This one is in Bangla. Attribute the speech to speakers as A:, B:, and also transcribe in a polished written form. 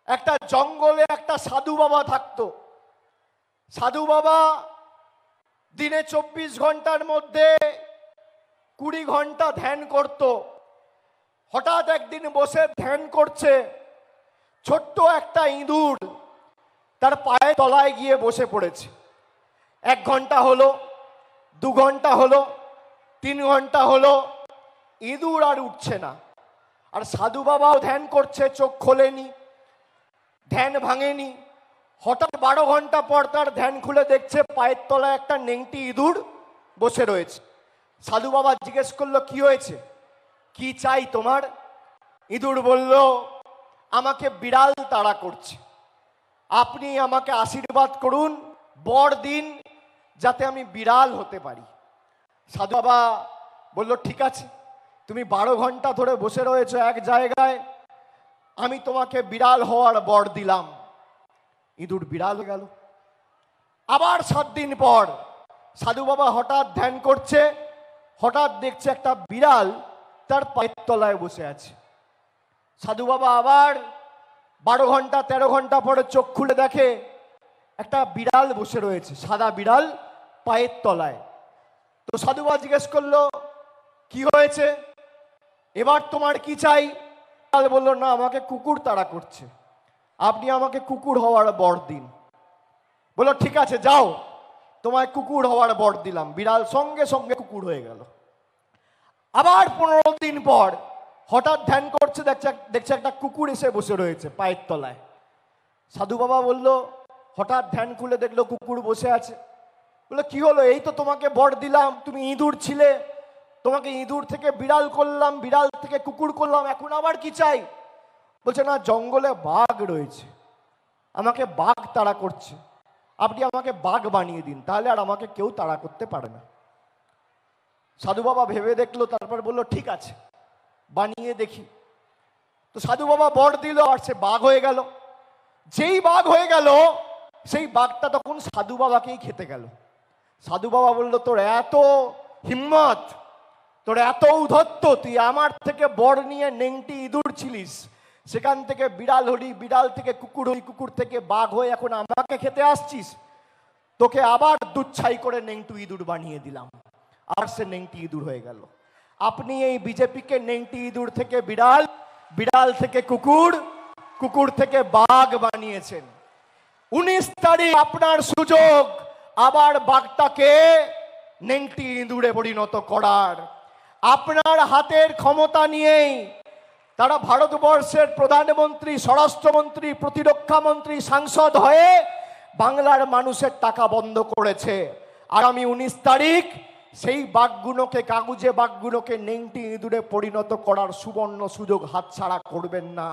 A: একটা জঙ্গলে একটা সাধু বাবা থাকতো। সাধু বাবা দিনে 24 ঘন্টার মধ্যে 20 ঘন্টা ধ্যান করত। হঠাৎ একদিন বসে ধ্যান করছে, ছোট্ট একটা ইঁদুর তার পায়ের তলায় গিয়ে বসে পড়েছে। 1 ঘন্টা হলো, 2 ঘন্টা হলো, 3 ঘন্টা হলো, ইঁদুর আর উঠছে না। আর সাধু বাবাও ধ্যান করছে, চোখ খোলেনি, ধ্যান ভাঙেনি। হঠাৎ 12 ঘন্টা পর তার ধ্যান খুলে দেখছে পায়ের তলায় একটা নেংটি ইঁদুর বসে রয়েছে। সাধু বাবা জিজ্ঞেস করলো, কি হয়েছে, কি চাই তোমার? ইঁদুর বলল, আমাকে বিড়াল তাড়া করছে, আপনি আমাকে আশীর্বাদ করুন, বর দিন যাতে আমি বিড়াল হতে পারি। সাধু বাবা বলল, ঠিক আছে, তুমি 12 ঘন্টা ধরে বসে রয়েছো এক জায়গায়, আমি তোমাকে বিড়াল হওয়ার বর দিলাম। ইঁদুর বিড়াল হয়ে গেল। আবার 7 দিন পর সাধু বাবা হঠাৎ ধ্যান করছে, হঠাৎ দেখছে একটা বিড়াল তার পায়ের তলায় বসে আছে। সাধু বাবা আবার 12 ঘন্টা 13 ঘন্টা পরে চোখ খুলে দেখে একটা বিড়াল বসে রয়েছে, সাদা বিড়াল পায়ের তলায়। তো সাধু বাবা জিজ্ঞেস করলো, কি হয়েছে, এবার তোমার কি চাই? বিড়াল বলল, না, আমাকে কুকুর তাড়া করছে, আপনি আমাকে কুকুর হওয়ার বর দিন। বললো, ঠিক আছে, যাও, তোমায় কুকুর হওয়ার বর দিলাম। বিড়াল সঙ্গে সঙ্গে কুকুর হয়ে গেল। আবার 15 দিন পর হঠাৎ ধ্যান করছে, দেখছে একটা কুকুর এসে বসে রয়েছে পায়ের তলায়। সাধু বাবা বলল, হঠাৎ ধ্যান খুলে দেখলো কুকুর বসে আছে। বললো, কি হলো? এই তো তোমাকে বর দিলাম, তুমি ইঁদুর ছিলে, তোমাকে ইঁদুর থেকে বিড়াল করলাম, বিড়াল থেকে কুকুর করলাম, এখন আবার কি চাই? বলছে, না, জঙ্গলে বাঘ রয়েছে, আমাকে বাঘ তাড়া করছে, আপনি আমাকে বাঘ বানিয়ে দিন, তাহলে আর আমাকে কেউ তাড়া করতে পারে না। সাধু বাবা ভেবে দেখলো, তারপর বলল, ঠিক আছে, বানিয়ে দেখি। তো সাধু বাবা বর দিল, আর সে বাঘ হয়ে গেল। যেই বাঘ হয়ে গেল, সেই বাঘটা তখন সাধু বাবাকেই খেতে গেল। সাধু বাবা বলল, তোর এত হিম্মত, তোর এত উদ্ধত্ত, তুই আমার থেকে বর নিয়ে নেংটি ইঁদুর ছিলিস, সেখান থেকে বিড়াল হলি, বিড়াল থেকে কুকুর হলি, কুকুর থেকে বাঘ হয়ে এখন আমাকে খেতে আসছিস, তোকে আবার দুধ ছাই করে নেংটু ইঁদুর বানিয়ে দিলাম। আর সে নেংটি ইঁদুর হয়ে গেল। আপনি এই বিজেপিকে নেংটি ইঁদুর থেকে বিড়াল, বিড়াল থেকে কুকুর, কুকুর থেকে বাঘ বানিয়েছেন। 19 তারিখ আপনার সুযোগ আবার বাঘটাকে নেংটি ইঁদুরে পরিণত করার। আপনার হাতের ক্ষমতা নিয়েই তারা ভারতবর্ষের প্রধানমন্ত্রী, স্বরাষ্ট্রমন্ত্রী, প্রতিরক্ষা মন্ত্রী, সাংসদ হয়ে বাংলার মানুষের টাকা বন্ধ করেছে। আগামী 19 তারিখ সেই বাঘগুলোকে, কাগুজে বাঘগুলোকে নেংটি ইঁদুরে পরিণত করার সুবর্ণ সুযোগ হাতছাড়া করবেন না।